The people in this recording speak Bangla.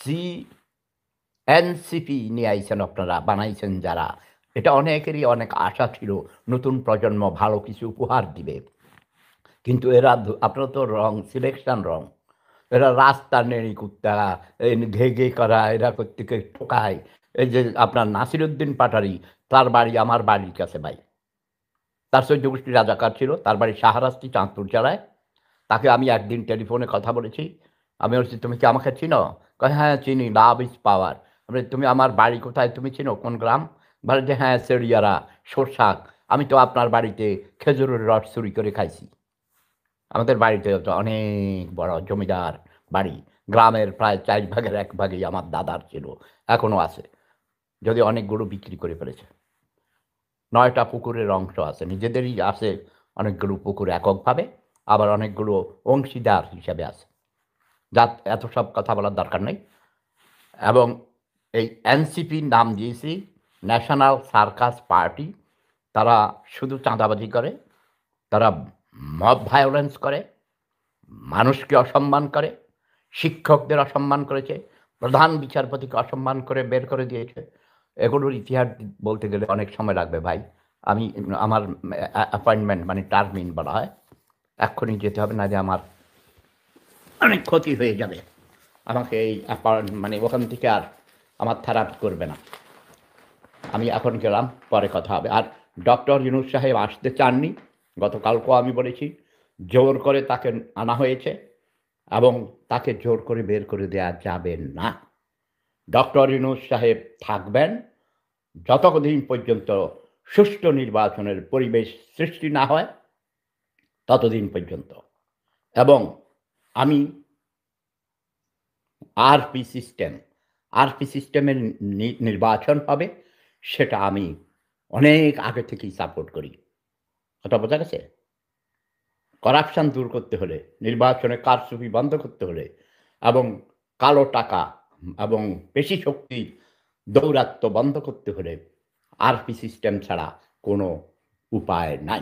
সি এনসিপি নিয়ে আইছেন আপনারা, বানাইছেন যারা, এটা অনেকেরই অনেক আশা ছিল নতুন প্রজন্ম ভালো কিছু উপহার দিবে। কিন্তু এরা আপনারা তো রং, সিলেকশন রং। এরা রাস্তা নেড়ি কুত্তা, এই ঘে করা, এরা প্রত্যেকে ঠকায়। এই যে আপনার নাসিরুদ্দিন পাটারি, তার বাড়ি আমার বাড়ির কাছে ভাই। তার ১৪ গোষ্ঠী রাজাকার ছিল, তার বাড়ি শাহরাস্তি চাঁদপুর জেলায়। তাকে আমি একদিন টেলিফোনে কথা বলেছি। আমি বলছি, "তুমি কি আমাকে চিনো?" কয়, "হ্যাঁ, চিনি। Love is power." আমি বলি, "তুমি আমার বাড়ি কোথায় তুমি চিনো? কোন গ্রাম?" বলে যে, "হ্যাঁ, সেরিয়ারা, সোরসাক। আমি তো আপনার বাড়িতে খেজুরের রস চুরি করে খাইছি।" আমাদের বাড়িতে তো অনেক বড় জমিদার বাড়ি। গ্রামের প্রায় ৪ ভাগের ১ ভাগই আমার দাদার ছিল। এখনো আছে। যদিও অনেকগুলো বিক্রি করে ফেলেছে। ৯ টা পুকুরের অংশ আছে। নিজেদেরই আছে অনেকগুলো পুকুর এককভাবে, আবার অনেকগুলো অংশীদার হিসেবে আছে। যাক, এত সব কথা বলার দরকার নেই। এবং এই এনসিপির নাম দিয়েছি ন্যাশনাল সার্কাস পার্টি। তারা শুধু চাঁদাবাজি করে, তারা মব ভায়োলেন্স করে, মানুষকে অসম্মান করে, শিক্ষকদের অসম্মান করেছে, প্রধান বিচারপতিকে অসম্মান করে বের করে দিয়েছে। এগুলোর ইতিহাস বলতে গেলে অনেক সময় লাগবে ভাই। আমি আমার অ্যাপয়েন্টমেন্ট মানে টার্মিন বলা হয়। এক্ষুনি যেতে হবে, না যে আমার অনেক ক্ষতি হয়ে যাবে। আমাকে এই মানে ওখান থেকে আর আমার থেরাপি করবে না। আমি এখন গেলাম, পরে কথা হবে। আর ডক্টর ইউনূস সাহেব আসতে চাননি। গতকালকেও আমি বলেছি, জোর করে তাকে আনা হয়েছে এবং তাকে জোর করে বের করে দেয়া যাবে না। ডক্টর ইউনূস সাহেব থাকবেন যতদিন পর্যন্ত সুষ্ঠু নির্বাচনের পরিবেশ সৃষ্টি না হয়, ততদিন পর্যন্ত। এবং আমি আরপি সিস্টেম, আরপি সিস্টেমের নির্বাচন হবে, সেটা আমি অনেক আগে থেকেই সাপোর্ট করি। কথা বোঝা গেছে? করাপশন দূর করতে হলে, নির্বাচনে কারচুপি বন্ধ করতে হলে এবং কালো টাকা এবং পেশি শক্তির দৌরাত্ম্য বন্ধ করতে হলে আরপি সিস্টেম ছাড়া কোনো উপায় নাই।